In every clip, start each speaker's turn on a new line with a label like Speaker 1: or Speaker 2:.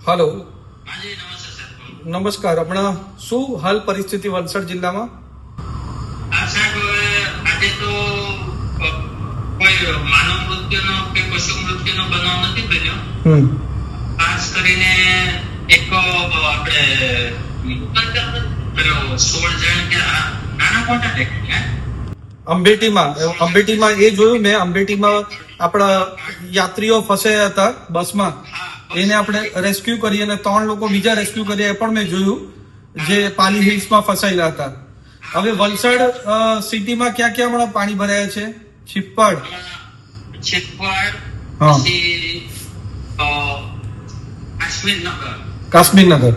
Speaker 1: Hello
Speaker 2: हाँ जी नमस्ते sir.
Speaker 1: नमस्कार अपना शू हाल परिस्थिति वलसाड जिल्लाમાં
Speaker 2: આ સાહેબ આજે તો કોઈ માનવ મૃત્યુનો કે પશુ મૃત્યુનો બનાવ નથી બન્યો। ખાસ કરીને એક આપણે પેલો 16 જણ કે નાના મોટા દેખાય
Speaker 1: અંબેટીમાં એ જોયું મેં અંબેટીમાં આપણા યાત્રીઓ ફસાયા હતા બસમાં એને આપણે રેસ્ક્યુ કરી અને 3 લોકો બીજા રેસ્ક્યુ કર્યા એ પણ મેં જોયું જે પાલી હિલ્સમાં ફસાયેલા હતા। હવે વલસાડ સિટીમાં ક્યાં ક્યાં હમણાં પાણી ભરાયા છે? છીપ્પાડ
Speaker 2: પછી
Speaker 1: કાશ્મીરનગર।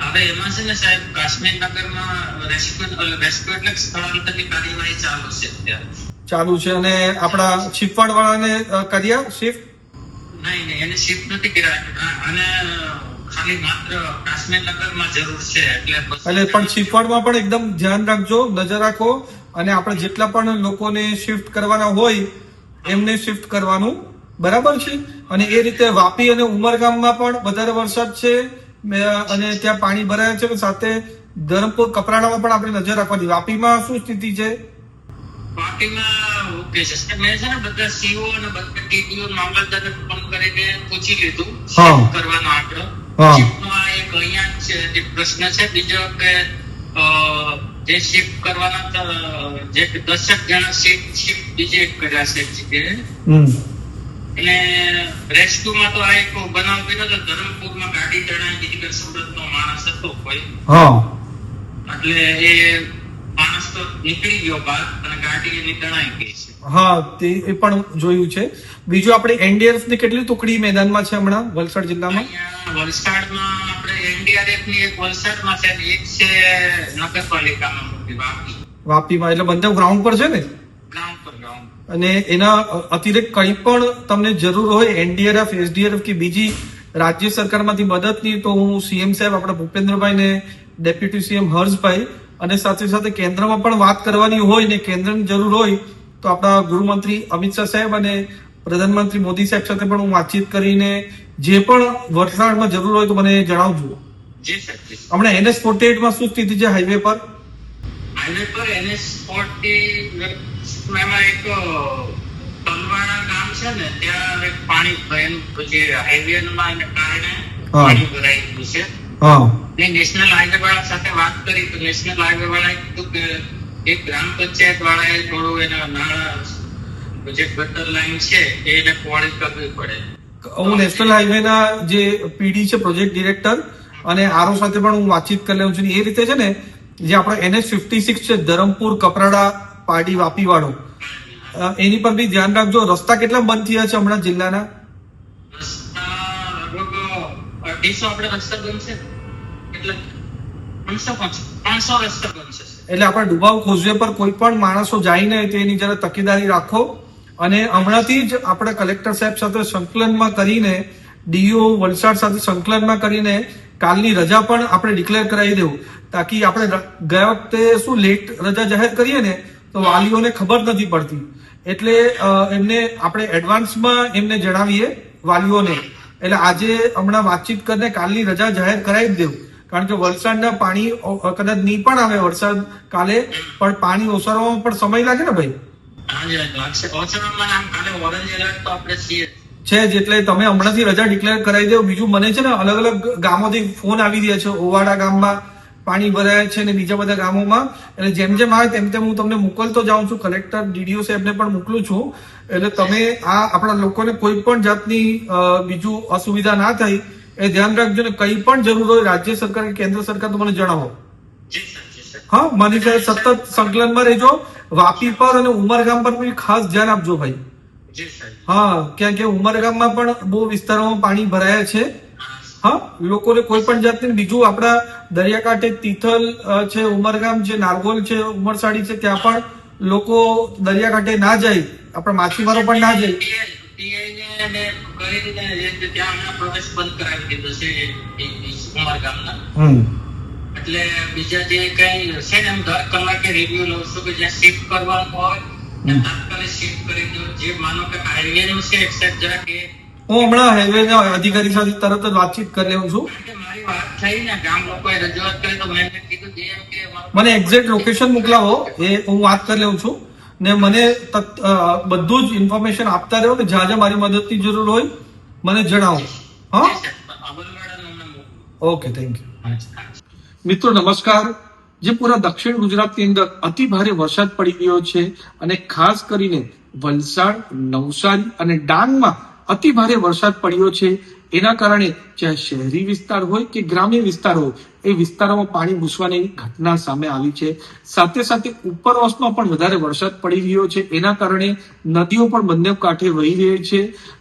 Speaker 2: હવે એમાં છે ને સાહેબ કાશ્મીરનગરમાં રેસ્ક્યુ એટલે સ્થળાંતરની કાર્યવાહી ચાલુ છે
Speaker 1: અને આપણા છીપ્પાડ વાળાને કર્યા શિફ્ટ?
Speaker 2: નહીં એને શિફ્ટ નથી કર્યા અને ખાલી માત્ર કાશ્મીરનગરમાં જરૂર છે એટલે
Speaker 1: પણ છીપ્પાડમાં પણ એકદમ ધ્યાન રાખજો, નજર રાખો અને આપણે જેટલા પણ લોકોને શિફ્ટ કરવાના હોય એમને શિફ્ટ કરવાનું, બરાબર છે? અને એ રીતે વાપી અને ઉમરગામમાં પણ વધારે વરસાદ છે અને ત્યાં પાણી ભરાયા છે, સાથે ધરમપુર કપરાડામાં પણ આપણે નજર રાખવાની। વાપીમાં શું સ્થિતિ છે?
Speaker 2: વાપીમાં ઓકે છે મેં છે ને બધા સીઓ અને બધા ટીડીઓ મામલતદારને ફોન કરીને પૂછી લીધું કરવાનો આંકડો। શિફ્ટમાં એક અહીંયા જ પ્રશ્ન છે, બીજો કે જે શિફ્ટ કરવાના જે 10 જણા શિફ્ટ બીજે કર્યા છે જગ્યાએ અને રેસ્ક્યુમાં તો આ એક બનાવ બન્યો તો ધરમપુરમાં ગાડી તણાઈ ગઈ કે સુરતનો માણસ હતો કોઈ એટલે એ માણસ તો નીકળી ગયો બહાર અને ગાડી એની તણાઈ ગઈ છે।
Speaker 1: હા તે એ પણ જોયું છે। બીજું આપણે એનડીઆરએફ ની કેટલી ટુકડી મેદાનમાં છે હમણાં વલસાડ જિલ્લામાં?
Speaker 2: વલસાડમાં આપણે એનડીઆરએફ ની એક વલસાડમાં છે અને એક છે નગરપાલિકામાં
Speaker 1: વાપીમાં, એટલે બધા ગ્રાઉન્ડ પર છે ને?
Speaker 2: ગ્રાઉન્ડ પર
Speaker 1: અને એના અતિરિક્ત કંઈ પણ તમને જરૂર હોય એનડીઆરએફ એસડીઆરએફ કે બીજી રાજ્ય સરકારમાંથી મદદની તો હું સીએમ સાહેબ આપણા ભૂપેન્દ્રભાઈ ને ડેપ્યુટી સીએમ હર્ષભાઈ અને સાથે સાથે કેન્દ્રમાં પણ વાત કરવાની હોય ને કેન્દ્રની જરૂર હોય તો આપણા ગૃહમંત્રી અમિત શાહ સાહેબ અને પ્રધાનમંત્રી મોદી સાહેબ સાથે પણ હું વાતચીત કરીને જે પણ વલસાડમાં જરૂર હોય તો મને જણાવજો। હમણાં NH-48 માં શું સ્થિતિ છે? હાઈવે પર
Speaker 2: NH-48 એમાં એક તલવાડા ગામ છે ને ત્યાં એક પાણી ભરાયું જે હાઈવેમાં એને કારણે પાણી ભરાઈ ગયું છે। નેશનલ હાઈવે વાળા સાથે વાત કરી તો નેશનલ હાઈવે વાળાએ કીધું કે એક ગ્રામ પંચાયત વાળાએ થોડું એના નાણાં જે ગટર લાઈન છે એને પહોળી કરવી પડે।
Speaker 1: હું નેશનલ હાઈવે ના જે પીડી છે પ્રોજેક્ટ ડિરેક્ટર અને આરઓ સાથે પણ હું વાતચીત કરી લઉં છું। એ રીતે છે ને જે આપણો NH-56 છે ધરમપુર કપરાડા પાડી વાપી વાળો એની પર બી ધ્યાન રાખજો। રસ્તા કેટલા બંધ થયા છે હમણાં જિલ્લાના?
Speaker 2: આપણે રસ્તા બંધ છે એટલે 300 રસ્તા બંધ છે।
Speaker 1: એટલે આપણે ડુબાવ કોઝવે પર કોઈ પણ માણસો જાય ને તેની જરા તકેદારી રાખો અને હમણાંથી જ આપણે કલેક્ટર સાહેબ સાથે સંકલનમાં કરીને ડીઓ વલસાડ સાથે સંકલનમાં કરીને કાલની રજા પણ આપણે ડિક્લેર કરાવી દેવું તાકી આપણે ગયા વખતે શું લેટ રજા જાહેર કરીએ ને તો વાલીઓને ખબર નથી પડતી એટલે એમને આપણે એડવાન્સમાં એમને જણાવીએ વાલીઓને। એટલે આજે હમણાં વાતચીત કરીને કાલની રજા જાહેર કરાવી દેવું કારણ કે વલસાડના પાણી કદાચ નહીં પણ આવે વરસાદ કાલે પણ પાણી ઓસરવામાં પણ સમય લાગે ને ભાઈ છે જ એટલે તમે હમણાંથી રજા ડિક્લેર કરાવી દો। બીજું મને છે ને અલગ અલગ ગામોથી ફોન આવી રહ્યા છે, ઓવાડા ગામમાં પાણી ભરાય છે ને બીજા બધા ગામોમાં, એટલે જેમ જેમ આવે તેમ તેમ હું તમને મોકલતો જાઉં છું, કલેક્ટર ડીડીઓ સાહેબને પણ મોકલું છું। એટલે તમે આ આપણા લોકોને કોઈ પણ જાતની બીજું અસુવિધા ના થાય એ ધ્યાન રાખજો ને કંઈ પણ જરૂર હોય રાજ્ય સરકાર કે કેન્દ્ર સરકાર તો મને જણાવો। હા મારી સાથે સતત સંકલનમાં રહેજો। વાપી પર અને ઉમરગામ પર બી ખાસ ધ્યાન આપજો ભાઈ। હા ક્યાં કે ઉમરગામમાં પણ બહુ વિસ્તારોમાં પાણી ભરાયા છે। હા લોકોને કોઈ પણ જાતની બીજું આપણા દરિયાકાંઠે તિથલ છે, ઉમરગામ છે, નારગોલ છે, ઉમરસાડી છે ત્યાં પણ લોકો દરિયાકાંઠે ના જાય, આપણા માછીમારો પણ ના જાય।
Speaker 2: એટલે બીજા જે કઈ છે ને દર કલાકે રિવ્યુ લઉં છું કે જ્યાં શિફ્ટ કરવાનું હોય તાત્કાલિક શિફ્ટ કરી દો। જે માનો કે હાઈવે નું છે એક સાઈડ જરા કે
Speaker 1: હું હમણાં હાઈવેના અધિકારી સાથે તરત જ વાતચીત કરી લઉં છું.
Speaker 2: કારણ કે મારી વાત થઈ ને ગામ લોકોએ રજૂઆત કરી તો મેં કીધું જેમ કે
Speaker 1: મને એક્ઝેક્ટ લોકેશન મોકલાવો, એ હું વાત કરી લઉં છું ને મને બધું જ ઇન્ફોર્મેશન આપતા રહો ને જ્યાં જ્યાં મારી મદદની જરૂર હોય મને જણાવો. હા, ઓકે, થેન્ક યુ. મિત્રો નમસ્કાર. જે પૂરા દક્ષિણ ગુજરાતની અંદર અતિ ભારે વરસાદ પડી ગયો છે અને ખાસ કરીને વલસાડ, નવસારી અને ડાંગમાં અતિ ભારે વરસાદ પડ્યો છે. એના કારણે ચાહે શહેરી વિસ્તાર હોય કે ગ્રામ્ય વિસ્તાર હોય, એ વિસ્તારોમાં પાણી ઘૂસવાની ઘટના સામે આવી છે. સાથે સાથે ઉપરવાસમાં પણ વધારે વરસાદ પડી રહ્યો છે. એના કારણે નદીઓ પણ બંને કાંઠે વહી રહી છે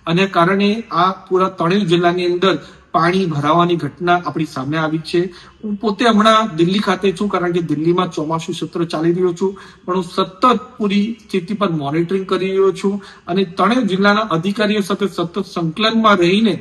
Speaker 1: અને કારણે આ પૂરા તણેવ જિલ્લાની અંદર પાણી ભરાવાની ઘટના આપણી સામે આવી છે. હું પોતે હમણાં દિલ્હી ખાતે છું, કારણ કે દિલ્હીમાં ચોમાસું સત્ર ચાલી રહ્યું છું, પણ હું સતત પૂરી સ્થિતિ પર મોનિટરિંગ કરી રહ્યો છું અને તણેવ જિલ્લાના અધિકારીઓ સાથે સતત સંકલનમાં રહીને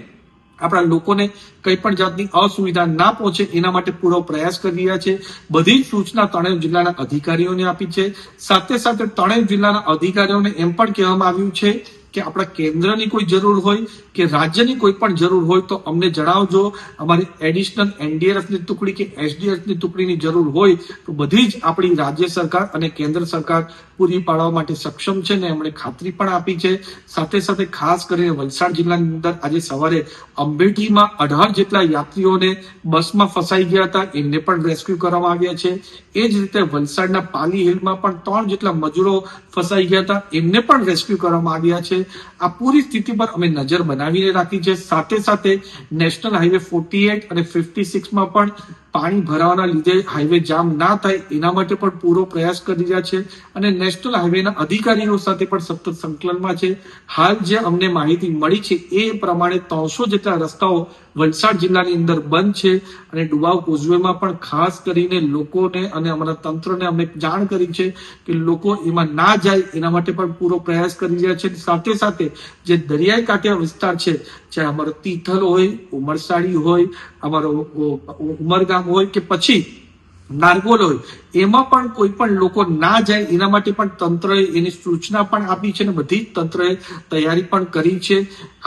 Speaker 1: આપણા લોકોને કઈ પણ જાતની અસુવિધા ના પહોંચે એના માટે પૂરો પ્રયાસ કરી રહ્યા છે. બધી જ સૂચના તણેવ જિલ્લાના અધિકારીઓને આપી છે. સાથે સાથે તણેવ જિલ્લાના અધિકારીઓને એમ પણ કહેવામાં આવ્યું છે કે આપણા કેન્દ્રની કોઈ જરૂર હોય કે રાજ્યની કોઈ પણ જરૂર હોય તો અમને જણાવજો. અમારી એડિશનલ એનડીઆરએફની ટુકડી કે એસડીએફની ટુકડીની જરૂર હોય તો બધી જ આપણી રાજ્ય સરકાર અને કેન્દ્ર સરકાર પૂરી પાડવા માટે સક્ષમ છે ને એમણે ખાતરી પણ આપી છે. સાથે સાથે ખાસ કરીને વલસાડ જિલ્લાની અંદર આજે સવારે અંબેઠીમાં 18 જેટલા યાત્રીઓને બસમાં ફસાઈ ગયા હતા, એમને પણ રેસ્ક્યુ કરવામાં આવ્યા છે. એ જ રીતે વલસાડના પાલી હિલમાં પણ 3 જેટલા મજૂરો ફસાઈ ગયા હતા, એમને પણ રેસ્ક્યુ કરવામાં આવ્યા છે. આ પૂરી સ્થિતિ પર અમે નજર બનાવીને રાખી છે. સાથે સાથે નેશનલ હાઈવે 48 અને 56માં પણ પાણી ભરાવાના લીધે હાઈવે જામ ના થાય એના માટે પણ પૂરો પ્રયાસ કરી રહ્યા છે અને નેશનલ હાઈવેના અધિકારીઓ સાથે પણ સતત સંકલનમાં છે. હાલ જે અમને માહિતી મળી છે એ પ્રમાણે 300 જેટલા રસ્તાઓ વલસાડ જિલ્લાની અંદર બંધ છે અને ડુબાવ કોઝવેમાં પણ ખાસ કરીને લોકોને અને અમારા તંત્રને અમે જાણ કરી છે કે લોકો એમાં ના જાય એના માટે પણ પૂરો પ્રયાસ કરી રહ્યા છે. સાથે સાથે જે દરિયાઈ કાંઠે વિસ્તાર છે, ચાહે અમારો તિથલ હોય, ઉમરસાડી હોય, અમારો ઉમરગામ હોય કે પછી નારગોલ હોય, એમાં પણ કોઈ પણ લોકો ના જાય એના માટે પણ તંત્રએ એની સૂચના પણ આપી છે અને બધી જ તંત્રએ તૈયારી પણ કરી છે.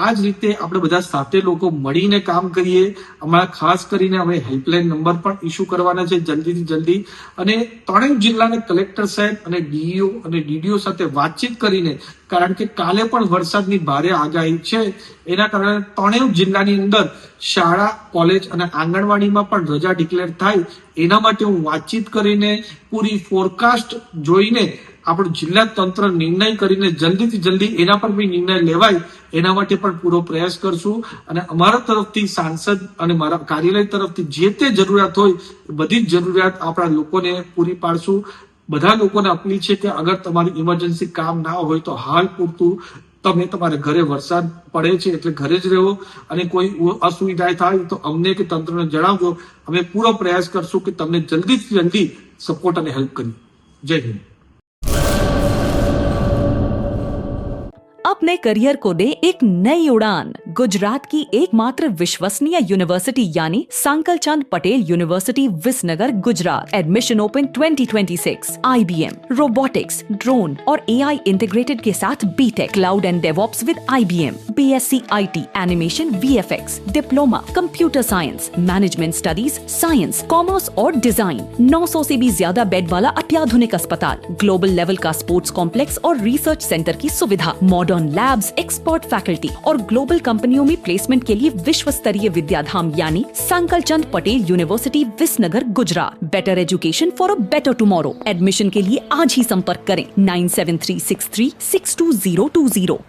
Speaker 1: આ જ રીતે આપણે બધા સાથે લોકો મળીને કામ કરીએ. હમણાં ખાસ કરીને અમે હેલ્પલાઇન નંબર પણ ઇસ્યુ કરવાના છે જલ્દીથી જલ્દી અને તણેવ જિલ્લાના કલેક્ટર સાહેબ અને ડીઈઓ અને ડીડીઓ સાથે વાતચીત કરીને, કારણ કે કાલે પણ વરસાદની ભારે આગાહી છે, એના કારણે તણેવ જિલ્લાની અંદર શાળા, કોલેજ અને આંગણવાડીમાં પણ રજા ડિક્લેર થાય એના માટે હું વાતચીત કરીને પૂરી ફોરકાસ્ટ જોઈને આપણું જિલ્લા તંત્ર નિર્ણય કરીને જલ્દીથી જલ્દી એના પર બી નિર્ણય લેવાય એના માટે પણ પૂરો પ્રયાસ કરશું અને અમારા તરફથી સાંસદ અને મારા કાર્યાલય તરફથી જે તે જરૂરિયાત હોય બધી જ જરૂરિયાત આપણા લોકોને પૂરી પાડશું. બધા લોકોને અપીલ છે કે અગર તમારી ઇમરજન્સી કામ ના હોય તો હાલ પૂરતું તમે તમારે ઘરે, વરસાદ પડે છે એટલે ઘરે જ રહો અને કોઈ અસુવિધા થાય તો અમને કે તંત્રને જણાવજો. અમે પૂરો પ્રયાસ કરશું કે તમને જલ્દીથી જલ્દી સપોર્ટ અને હેલ્પ કરીએ. જય હિન્દ.
Speaker 3: अपने करियर को दे एक नई उड़ान. गुजरात की एकमात्र विश्वसनीय यूनिवर्सिटी यानी Sankal Chand Patel university Visnagar Gujarat. Admission open 2026. IBM, robotics, drone और AI इंटीग्रेटेड के साथ BTech, cloud and DevOps with IBM, BSc IT, animation, VFX, diploma, computer science, management studies, science, commerce और डिजाइन. 900 से भी ज्यादा बेड वाला अत्याधुनिक अस्पताल, ग्लोबल लेवल का स्पोर्ट्स कॉम्प्लेक्स और रिसर्च सेंटर की सुविधा, मॉडर्न लैब्स, एक्सपर्ट फैकल्टी और ग्लोबल कंपनियों में प्लेसमेंट के लिए विश्व स्तरीय विद्याधाम यानी Sankal Chand Patel university Visnagar Gujarat. Better education for a better tomorrow. Admission के लिए आज ही संपर्क करें 9736362020.